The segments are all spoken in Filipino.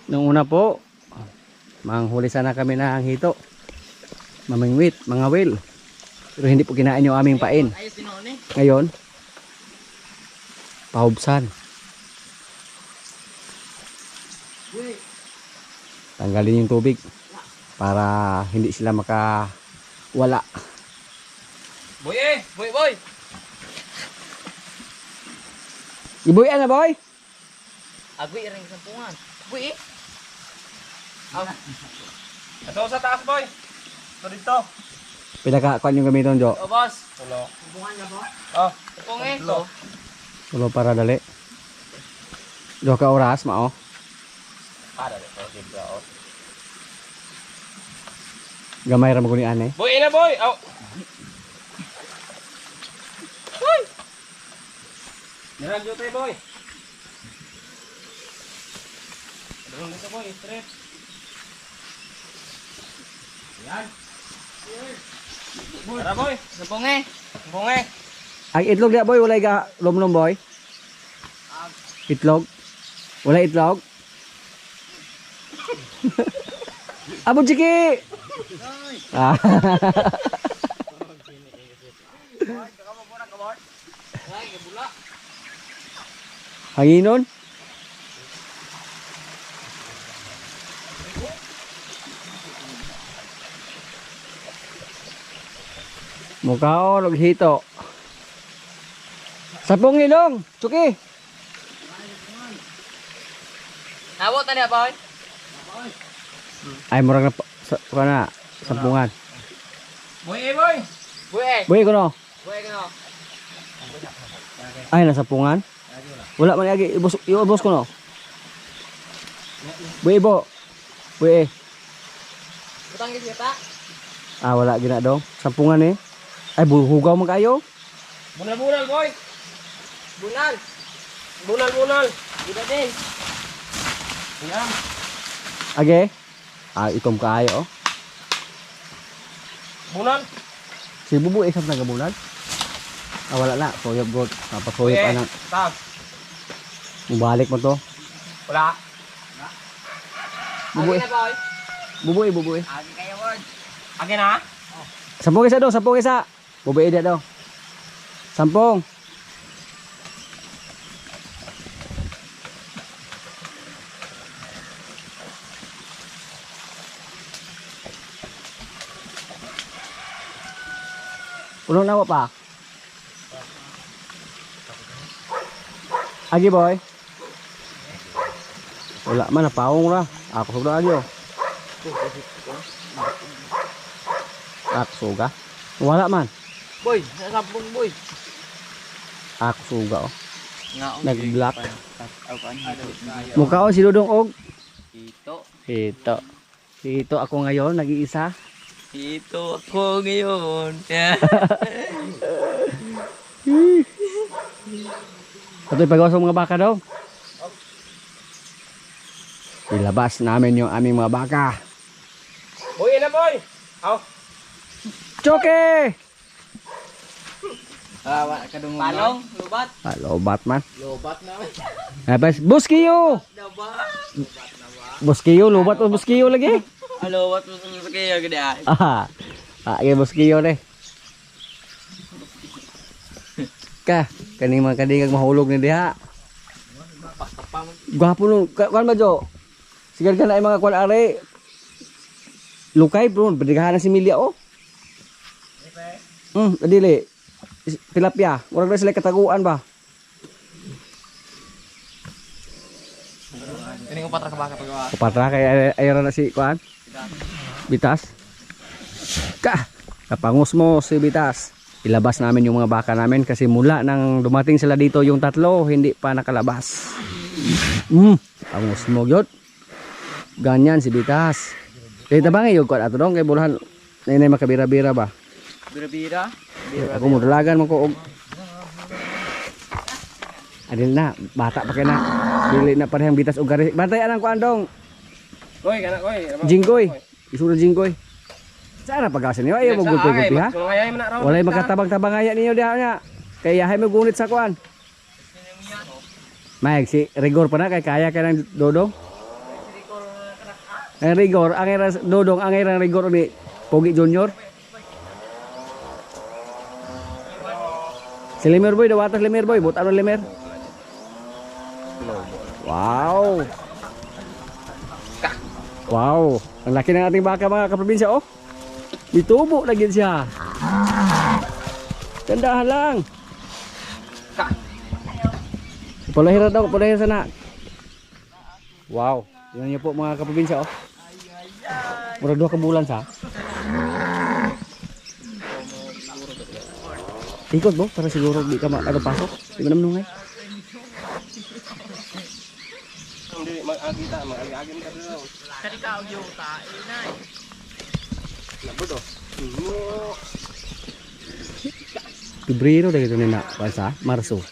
Nung una po, manghuli sana kami ng hito, mamingwit, mga will. Pero hindi po kinain yung aming pain. Ngayon, pahubsan. Tanggalin yung tubig para hindi sila makawala. Boy eh! Boy, boy! Ibuyan na boy! Agoy ring sampungan. Boy eh! Ito sa taas boy! Ito dito. Pinakakuan yung gamiton Jo. O boss! Tulo. Sampungan niya po? Oh. Sampung eh. Ito. Tulo para dali. 2 ka oras mao. Para dito. Dito. Gamay ra magunian eh. Boy na boy! Aw! Boy! Niragyo tayo boy! Doon dito boy, strip. Yan. Tara boy, sampung eh. Sampung eh. Ang itlog niya boy, walay ga lomlom boy. Itlog. Walay itlog. Abo chiki. Ah. Hanginon. Mukha og hito. Sapong ilong, Chuki. Nabot na niya boy. Ay murag na sampungan. Boy eh boy! Boy eh! Boy kuno. Boy ka no? Ay nasa pungan. Wala man lagi ibos ko no. Boy ibo. Boy eh. Butang kita. Ah wala gina daw. Sampungan eh. Ay hugaw man kayo. Bunal-bunal boy! Bunal! Bunal-bunal! Dito din! Yan! Age. Ah itom kaayo oh. Bunal! Si Bubu isang nagabulan. Ah wala na. Soyop god. Napasoyop Boy, anang. tag! Mubalik mo to. Wala! Bubu Agi eh. na boy! Bubu eh. Agi kayo boy! Agi na? Sampung isa daw, sampung isa. Bubu eh dia daw. Sampung. Ulong nawa pa. Agi boy. Wala man napaong ra. Ako sudah agi oh. Ako suga. Wala man. Boy! Nasampung boy! Ako suga oh. Nga Nag-black. Mukha oh si Dudong og. Ito. Ito. Ito ako ngayon nag-iisa. Ito ako ngayon. Ito'y pagawa sa mga baka daw. Ilabas namin yung aming mga baka. Boy na boy! Aw! Choke! Palong! Lubat! Ah, lobat man. Lubat na. Tapos, buskiyo! Buskiyo, lobat o buskiyo lagi. Lubat mo sa kaya gede ay. Ah, okay, buskiyo deh. Kaning mga kadigag mahulog ni diha. Gwapo no, kuan ba Jo? Sigar ka na ay mga kuan are. Lukay bro, bedigahan na si Milia oh. Adili. Tilapia, murag na sila kataguan ba? Ini ko patra ka baka pagawa. Kupatra kay ayra na si kuan. Bitas. Kapangus mo si Bitas. Ilabas namin yung mga baka namin kasi mula nang dumating sila dito yung tatlo hindi pa nakalabas. Pangus mo gyud. Ganyan si Bitas. Kay tabang yung kuan ato dong kay bulahan nay makabira-bira ba. Bira-bira. Ako mo dalagan mo ko og adil na bata pa kay na dili na parehang Bitas og gari. Bantay anang kuan dong. Koy kana koy. Jinggoy. Isuro Jinggoy. Sana pagasan niyo ayo mo gulpi-gulpi ha. Walay makatabang-tabang aya ninyo diha nya. Kay yahay mo gunit sa kuan. Mike si rigor pa na kay kaya kay nang Dodong. Ang rigor, ang era Dodong, ang era rigor ni Pogi Junior. Si Limer boy, dawatas Limer boy, but ano Limer? Wow. Wow, ang laki ng ating baka mga kaprobinsya oh. Bitubo lagi siya. Tandahan lang. Palahiran daw, palahiran sana. Wow, yun niyo po mga kaprobinsya oh. Mura 2 ka bulan sa. Ikot mo para siguro di ka ano pasok. Di ba naman ngay? Hindi mag-agita, mag-agin ka daw. Kani ka og yuta, inay. Labot oh. Pebrero dahil ito na sa Marso.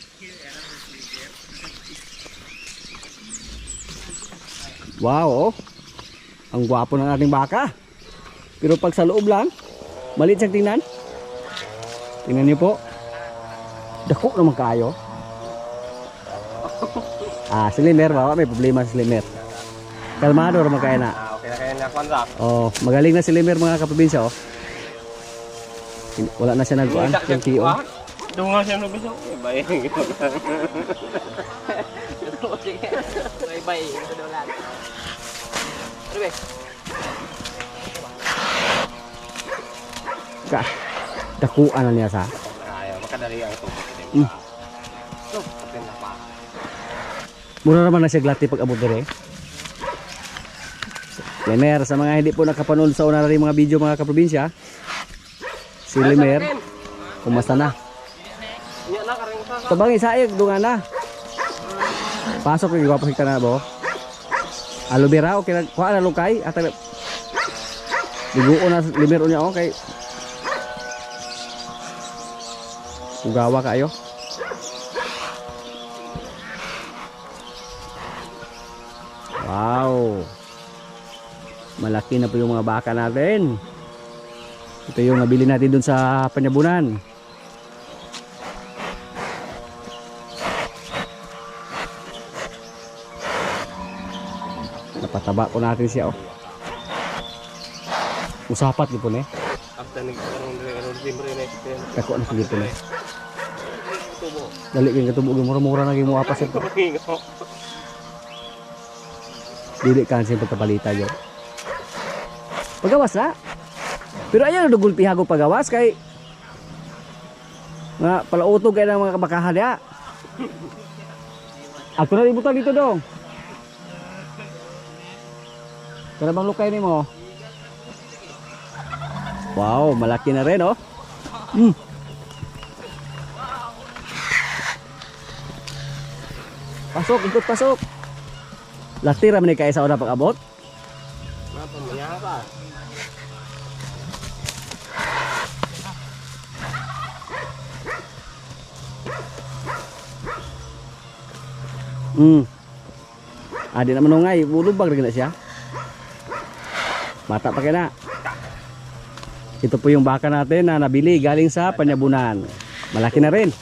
Wow oh. Ang gwapo ng ating baka. Pero pag sa loob lang, maliit siyang tingnan. Tingnan niyo po. Dako naman kayo. Si Limer, bawa may problema si Limer. Kalmado naman kaya na. Okay na kaya na kwanza. Oh, magaling na si Limer mga kaprobinsya oh. Wala na siya nagkuhan, yung kiyo. Dunga siya nubis oh. Bye. Bye. Dolan. Ano Ka. Dakuan na niya sa. Ayaw, makadali ang tubig. So, kapin na pa. Mura naman na siya glati pag abot dire. Limer, sa mga hindi po nakapanood sa una rin mga video mga kaprobinsya, si Limer, kumusta na? Tabang isaig, dunga na. Pasok yung gwapo higta na bo. Aloe vera, okay, kuha na lukay. At liguo na Limer niya, okay. Ugawa kayo. Wow. Malaki na po yung mga baka natin. Ito yung nabili natin dun sa Panyabunan. Napataba po natin siya oh. Usapat din po ne. After nag-timbre na ito. Kako na sige po ne. Dali kayong katubog, mura-mura na kayong muapas ito. Dili kansin pagkapalita yun. Pagawas na. Pero ayaw na dugulpi hago pagawas kay nga palautog kayo ng mga kabakahan ya. Ako na ibutan dito dong. Kaya bang lukay ni mo? Wow, malaki na rin oh. Pasok, ikot pasok. Latira man ni kaya sa una pag-abot. Mapamaya ka. Adi naman nungay, bulubag rin na siya. Bata pa kaya na. Ito po yung baka natin na nabili galing sa Panyabunan. Malaki na rin.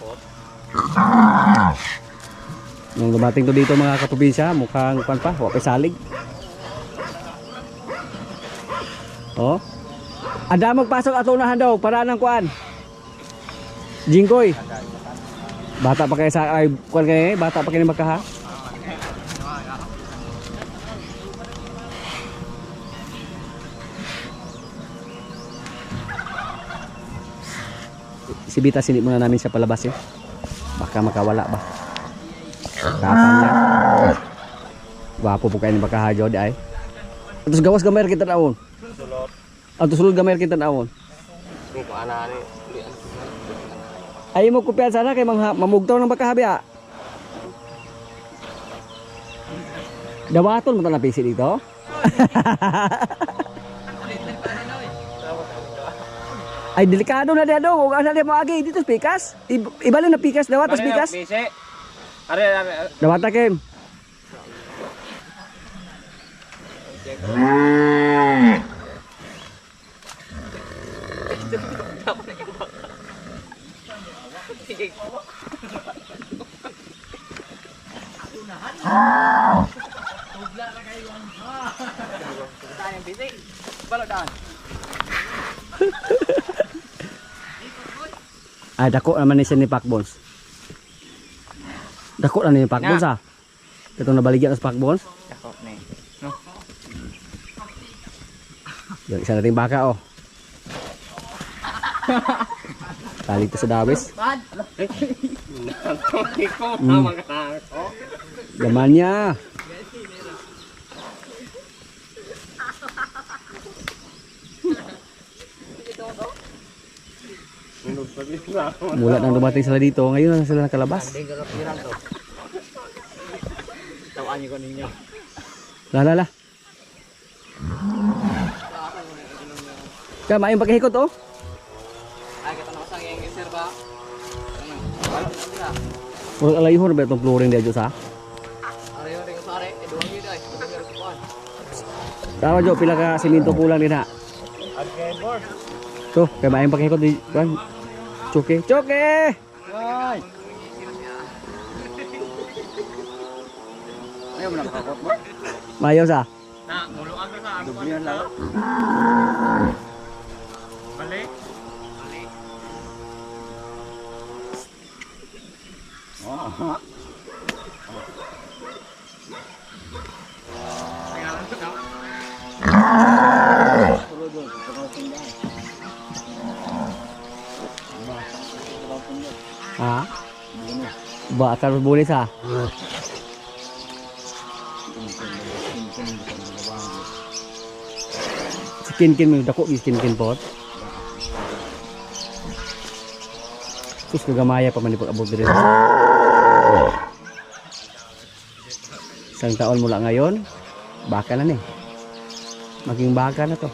Nung dumating to dito mga kaprobinsya, mukhang kuan pa, wapay salig. Oh. Ada magpasok ato unahan daw para nang kuan. Jingkoy. Bata pa kay sa ay kuan kay bata pa kay magkaha. Si Bita sinip muna namin siya palabas eh. Baka makawala ba. Kapan niya. Wapo po kayo ni makahajo di ay. Atos gawas gamay kita naon. Sulot. Atos sulod gamay kita naon. Kung ana ni. Ay mo kupian sana kay mamugtaw ng bakahabi ah. Dawaton mo ta napisi dito. Ay delikado na dia dong, ug asa dia moagi dito pikas. Ibalo na pikas dawat tas pikas. Are Dawat ta kem. Ay, dako naman ni siya ni Pakbons. Dako na ni Pakbons ah. Itong nabaligyan sa Pakbons. Dako ni. No. Yung isa nating baka oh. Tali to sa dawis. Gaman niya. Mula nang dumating sila dito, ngayon na sila nakalabas. Tawaan niyo ko ninyo. Lala. Kaya maayong paghihikot oh. Ay, kata na kasang yung sir ba? Murag alayhon ba itong flooring di sa? Ari-ari ko sare, duwang yun ay. Tawa jo pila ka simento kulang din ha. Okay, board. So, kaya maayong paghihikot di kan. Choke. Ay. Ayaw mo nakakot mo? Mayo sa. Na, muluan ka sa ako. Dublihan lang. Bali. Oh. Ha? Ba akan boleh sa? Skin mo dako skin pot. Sus kagamaya pa man pag-abot diri. Isang taon mula ngayon, baka na ni. Maging baka na to.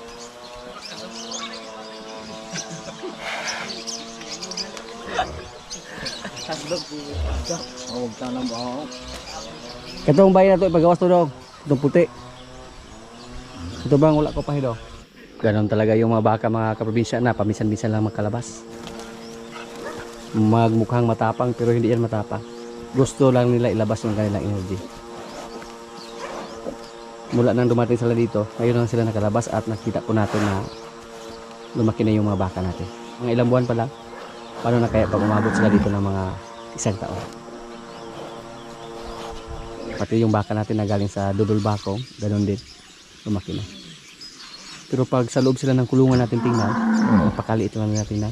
Katong bayan na to ipagawas to dong. Itong puti. Ito bang wala ko pa hido. Ganon talaga yung mga baka mga kaprobinsya na paminsan-minsan lang makalabas. Magmukhang matapang pero hindi yan matapang. Gusto lang nila ilabas yung kanilang energy. Mula nang dumating sila dito, ngayon lang sila nakalabas at nakita po natin na lumaki na yung mga baka natin. Mga ilang buwan pa lang. Paano na kaya pag umabot sila dito ng mga isang taon? Pati yung baka natin na galing sa Dudol Bakong, ganun din, lumaki na. Pero pag sa loob sila ng kulungan natin tingnan, napakaliit lang natin na.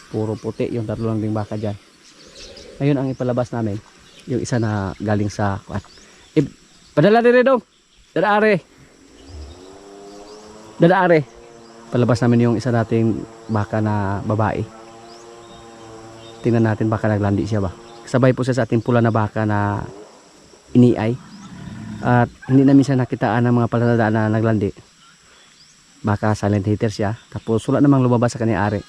Puro puti yung tatlo lang ding baka dyan. Ngayon ang ipalabas namin, yung isa na galing sa padala din dong. Dadaare. Palabas namin yung isa nating baka na babae. Tingnan natin baka naglandi siya ba. Sabay po siya sa ating pula na baka na iniay. At hindi namin siya nakitaan ng mga palatandaan na naglandi. Baka silent hitter siya. Tapos wala namang lumabas sa kanyang ari.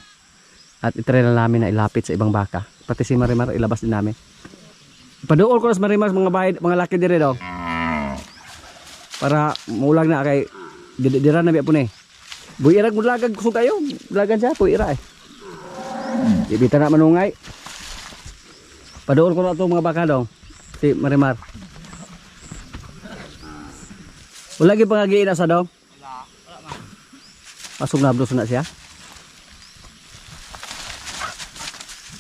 At itry na namin na ilapit sa ibang baka. Pati si Marimar ilabas din namin. Paduol ko na sa Marimar mga laki dire daw. Para mulag na kay dira na biya po ni. Buy irag mo lagag kusog kayo. Lagan siya po ira eh. Ibita na manungay. Paduol ko na itong mga baka daw. Si Marimar. Wala gyud pangagiin sa daw. Pasok na abdos na siya.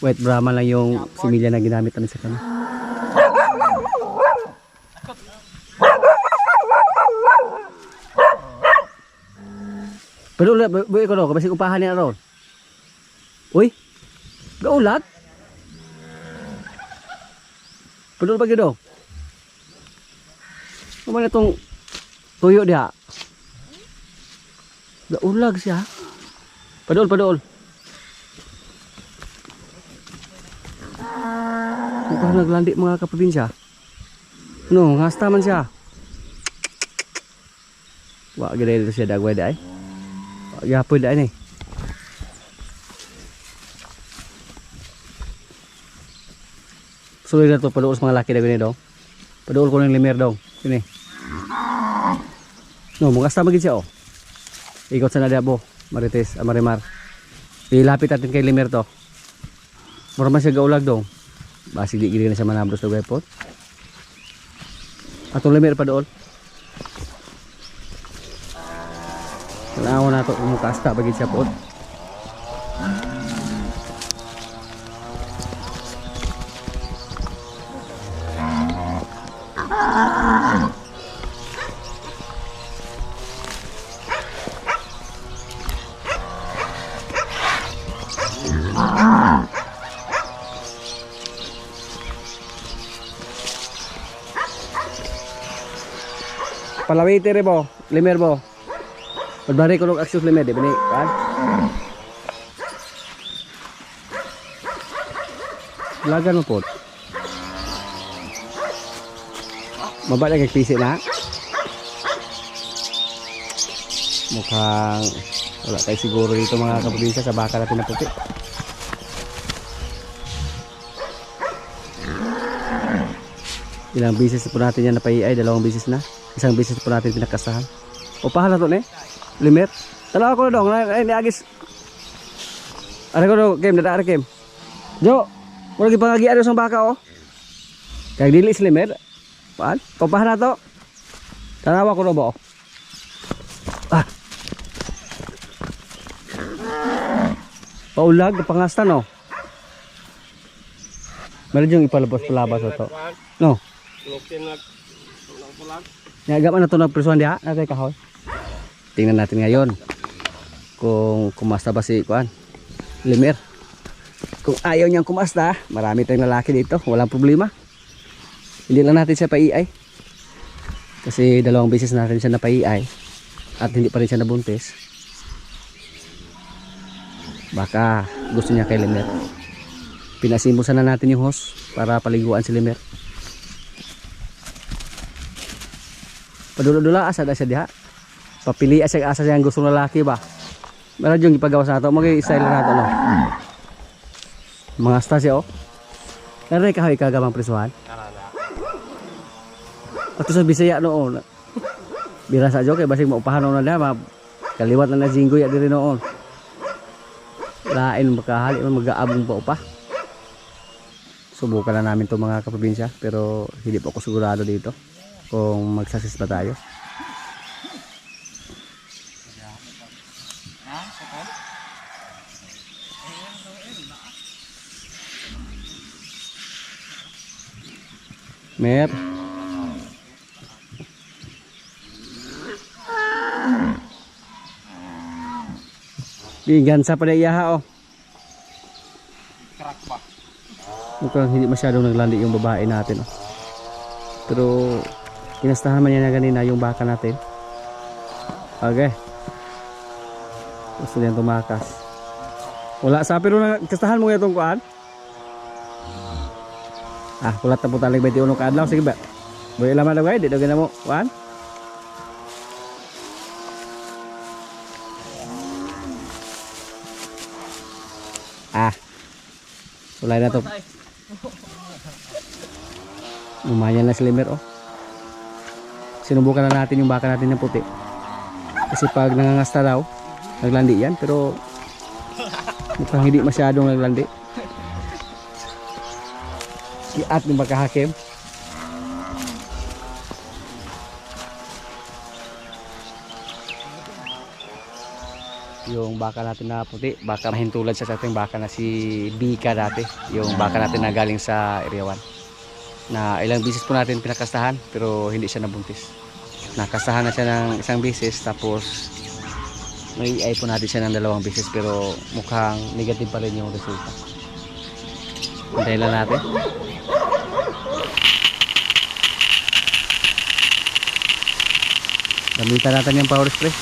White Brahma lang yung similya na ginamit namin sa kanya. Pero ulit, buhay ko daw, kabasig upahan niya ron. Uy, gaulat. Pero pag daw. Kumana itong tuyo dia. Gaulag siya. Padol. Mukhang naglandi mga kaprobinsya. No, ngasta man siya. Wah, gede itu siya dagway day. Ya apa dah ni? Sulit na to paduol sa mga laki dagway ni dong. Paduol ko ng limer dong. Sini. No, mungasta magid siya oh. Ikot sa nadabo, Marites, Marimar. Ilapit natin kay limer to. Mura man siya gaulag dong. Basi di gili na sa manabros dagway pot. Atong limer paduol. Tanawan na ito, umukasta bagay siya po. Palawiti rin po, limer po. Pagbari ko ng aksyos limer, di ba ni? Lagan mo po. Mabalik ang pisi na. Mukhang wala tayo siguro dito mga kaprobinsya sa baka natin na puti. Ilang bisis po natin yan napaiay, 2 bisis na. Isang bisis po natin pinakasahan. O pahala to ne? Limer. Tanaw ko na dong, ni agis. Ano ko dong, Kim, nadaari Kim. Jo, mula gipangagian sa baka oh. Kaya dilis limer. Paan? Papahan na to. Tanawa ko na ba oh. Ah. Paulag, pangastan oh. Meron yung ipalabas-palabas ito. No. Nagaman na ito nagpresuhan diha. Natay kahoy. Tingnan natin ngayon kung kumasta ba si Kuan Limer. Kung ayaw niyang kumasta, marami tayong lalaki dito, walang problema. Hindi lang natin siya paiay. Kasi 2 beses natin siya napaiay at hindi pa rin siya nabuntis. Baka gusto niya kay Limer. Pinasimusan na natin yung hose para paliguan si Limer. Padula-dula asa da siya diha. Papili asa siya ang gustong lalaki ba. Meron yung ipagawas nato, mag-style na nato no. Mga sta siya oh. Naray kahoy kagamang prisuhan. Ato sa Bisaya noon. Bira sa joke basig maupahan na na kaliwat na na jinggoy diri noon. Lain makahali man mag-aabong pa upa. Subukan na namin to mga kaprobinsya pero hindi po ako sigurado dito kung magsasis ba tayo. Mer. Bigan sa pada iyaha oh. Crack ba? Mukhang hindi masyadong naglandi yung babae natin oh. Pero kinastahan man niya na kanina yung baka natin. Okay. Gusto niyan tumakas. Wala sa pero kastahan mo itong kuan. Ah, kulat na po talig 21 kaadlaw. Sige ba? Boy laman daw guys, di daw mo. Kuan. Ah. Sulay na to. Lumayan na si Limer oh. Sinubukan na natin yung baka natin ng puti. Kasi pag nangangasta daw, naglandi yan. Pero mukhang hindi masyadong naglandi. At yung baka hakim. Yung baka natin na puti, baka mahintulad sa ating baka na si Bika dati. Yung baka natin na galing sa Area 1. Na ilang bisis po natin pinakastahan pero hindi siya nabuntis. Nakastahan na siya ng isang bisis tapos may ay po natin siya ng 2 bisis pero mukhang negative pa rin yung resulta. Hintayin lang natin. Gamitan natin yung power spray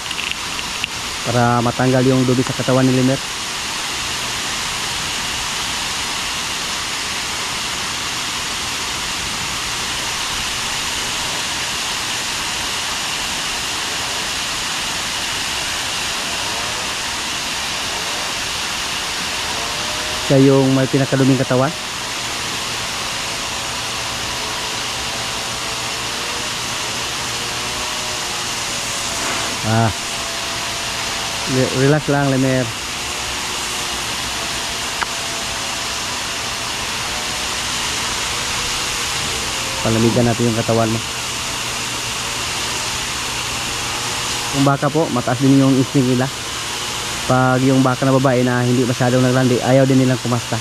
para matanggal yung dumi sa katawan ni Limer. Siya yung may pinakaduming katawan. Ah. Relax lang, Limer. Palamigan natin yung katawan mo. Yung baka po, mataas din yung instinct nila. Pag yung baka na babae na hindi masyadong naglandi, ayaw din nilang kumasta.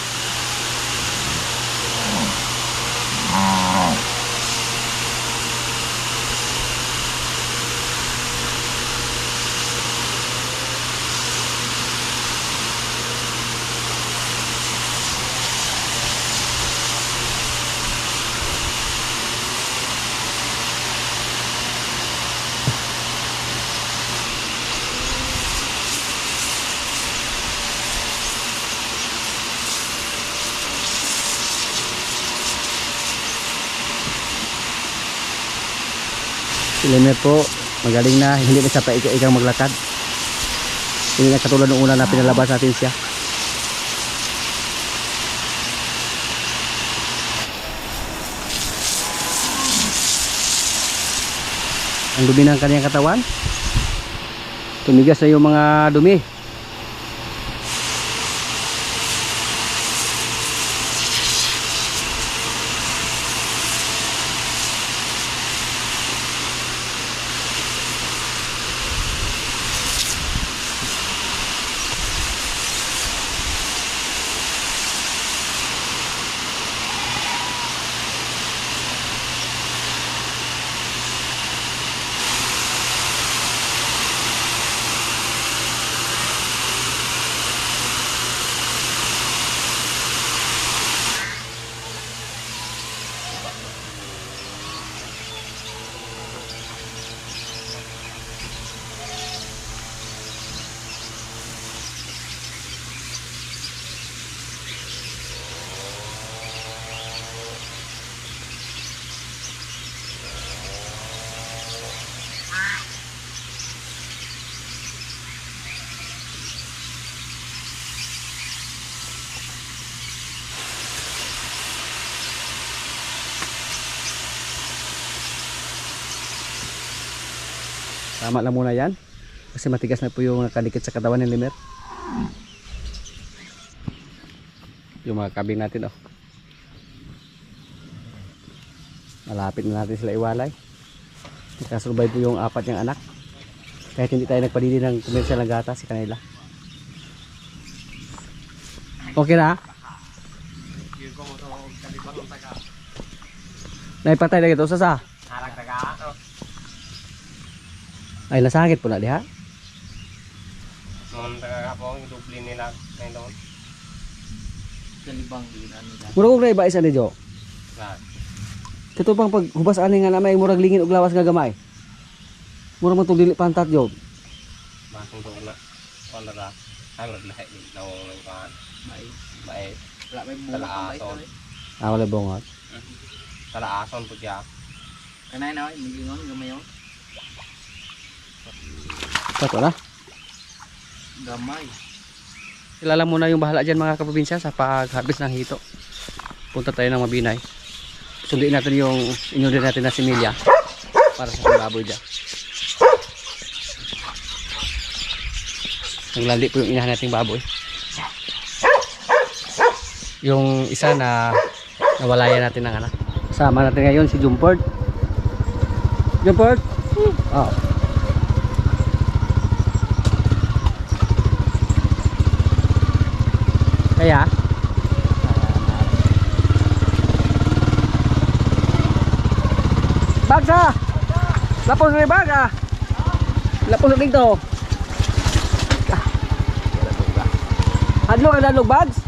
Si Lemer po, magaling na, hindi na siya paika-ikang maglakad. Hindi na katulad nung una na pinalabas natin siya. Ang dumi ng kanyang katawan. Tumigas na yung mga dumi. Tama lang muna yan kasi matigas na po yung nakadikit sa katawan ng Lemer. Yung mga kabing natin, oh. Malapit na natin sila iwalay. Nakasurvive po yung 4 niyang anak kahit hindi tayo nagpadili ng komersyal ng gata sa kanila. Okay na? Naipatay na ito sa ay nasakit po na diha. Noon taga po yung dupli nila ngayon. Kalibang nila. Mura kong naiba isa ni Jo. Lahat. Ito pang paghubas ani nga na may murag lingin og lawas nga gamay. Mura man tong dili pantat Jo. Masong dog na. Wala ra. Ay maglahi din daw ng kan. May Wala may bunga talaason. Wala bongot. Talaason po siya. Kanay na, magingon, gamayon. Ito na. Gamay. Kilala muna yung bahala dyan mga kaprobinsya sa pag-harvest ng hito. Punta tayo ng Mabinay. Sundin natin yung inurin natin na similya para sa baboy dyan. Naglali po yung inahan nating baboy. Yung isa na nawalayan natin ng anak. Sama natin ngayon si Jumport. Jumport? Oh. Kaya Bagsa! Lapos na yung baga! Lapos na dito! Hadlog bags?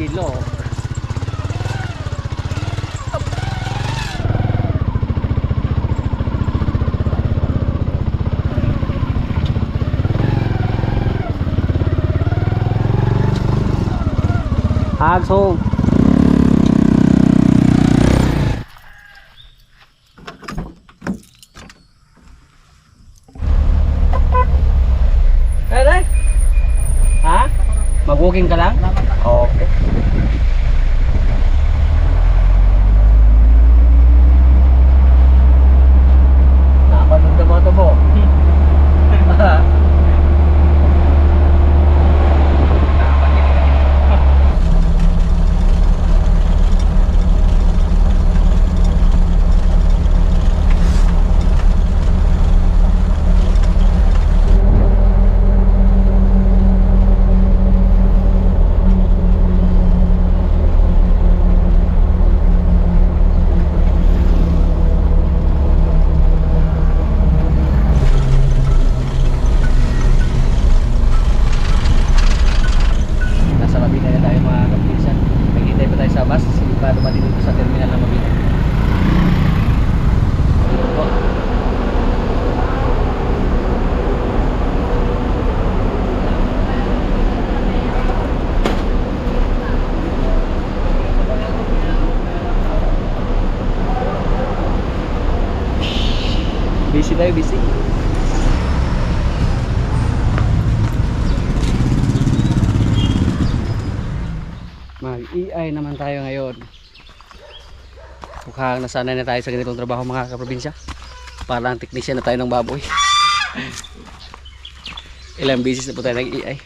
Kilo. Agsong. Mag-walking ka lang? Okay. Napanood na mga tubo. Nasa Mabini na tayo mga kapinsan. Naghihintay pa tayo sa bus para dumating dito sa terminal ng Mabini. Busy tayo, busy. Mag-EI naman tayo ngayon. Mukhang nasanay na tayo sa ganitong trabaho mga kaprobinsya. Parang technician na tayo ng baboy. Ilang beses na po tayo nag-EI.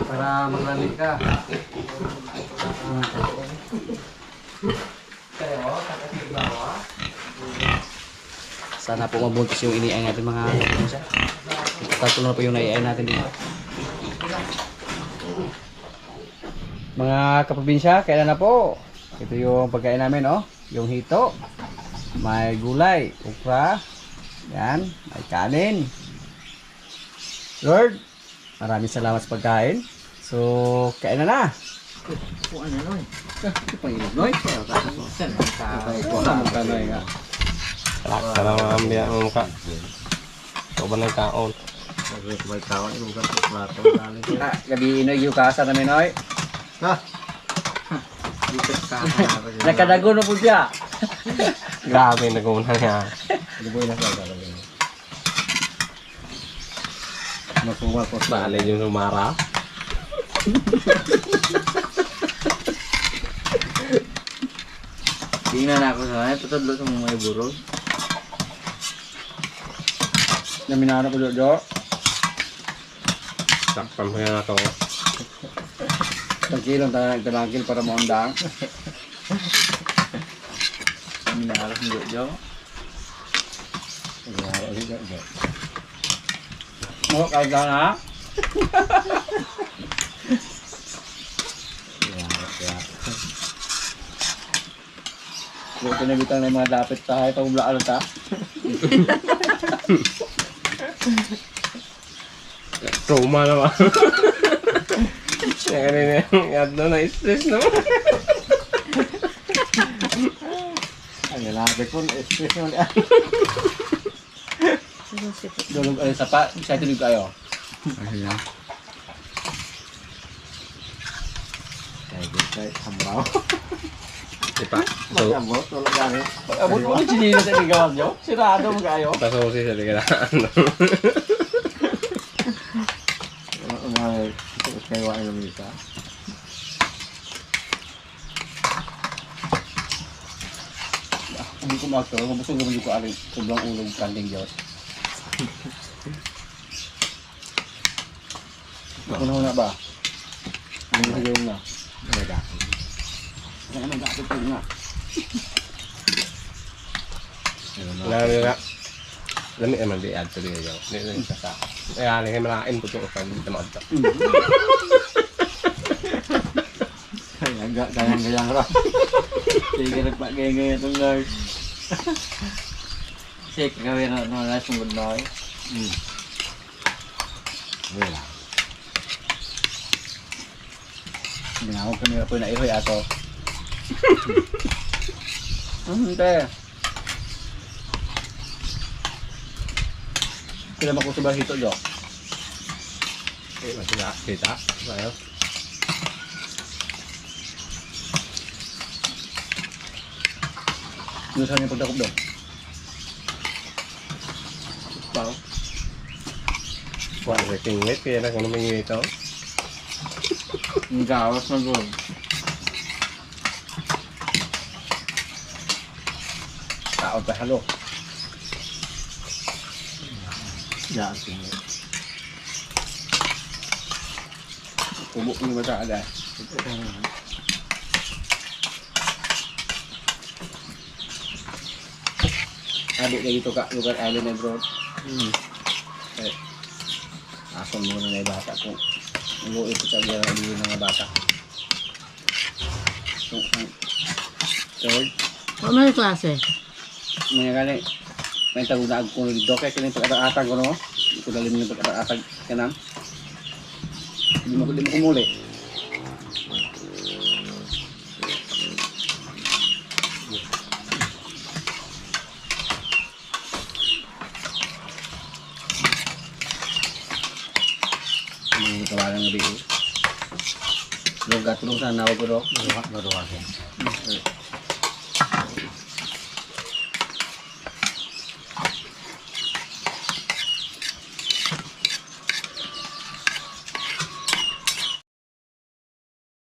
Para maglamig ka. Sana po mabuntis yung iniay natin mga kapinsa. Tatlo na po yung naiay natin dito. Mga kaprobinsya, kailan na po? Ito yung pagkain namin, oh. Yung hito. May gulay, ukra. Yan, may kanin. Lord, maraming salamat sa pagkain. So, kain na na. Kung ano nun? Ito pang inog, Noy. Wala mong kanoy nga. Sarang maambiya ang mukha. Ito ba ng kaon? May kawan, ibukan sa plato. Gabi inog yung kasa namin, Noy. Ha? Dito sa kasa. Nakadago na po siya. Grabe, naguna nga. Liboy na sa kasa. Magkuha ko sa Baalay yung sumara. tingnan ako sa kanya, tutudlo sa mga burol. Naminara po doon. Sakpan mo yan ako. Tagkilong tayo nagtalangkil para maundang. Minalas ng Jojo. Oh, kahit lang ha? Kung pinabitan na yung mga dapit tayo, itong blaan ta. Trauma naman. Kaya kanina yung yadno na stress naman. Ang lalaki ko, stress naman yan. Dulog ay sapa, excited kayo. Kahit hambaw. Di pa. So, Pag-abot, wala gani. abot mo ng chinila sa ligawan nyo? Sirado mo kayo? Pasusi sa ligawan. Umay, kaya wala ng misa. Hindi ko mag-turo. Mabusog naman ko alin. Sobrang ulog kanding Diyos. Una ba? Hindi siguro na. Kaya naman dapat ko nga. Lami nga. Lami naman di add to the video. Hindi na yung sasa. Kaya alin kayo malakin po ito. Kaya hindi naman ito. Gayang-gayang ra. Sige, nagpagay-gay itong guard. Sige, gawin na na sungod na eh. Wala. Ginawag kami na po na ihoy ato. Hindi. Kailan makusubah hito, Jo? Eh, masila. Kita. Ayaw. Nusan niya pagdakop doon. Pang. Kuha sa tingwit. Kaya na kung naman ito. Ang gawas na doon. Taon pa halo. Yan, sige. Kubok ni ba sa ada? Adik na dito ka, lugar island na bro. Eh, ason mo na yung bata kung nag-uwi ko sa biyara ng mga bata. Third, Ano yung klase? mga gani, may tagunaag ko dito kaya kaya pag-atag ko no? Hindi ko dalim yung pag-atag ka na. Hindi mo kumuli. Ang kawalan nga biyo. Lugat tulong sa nawag ko do. Maruha siya.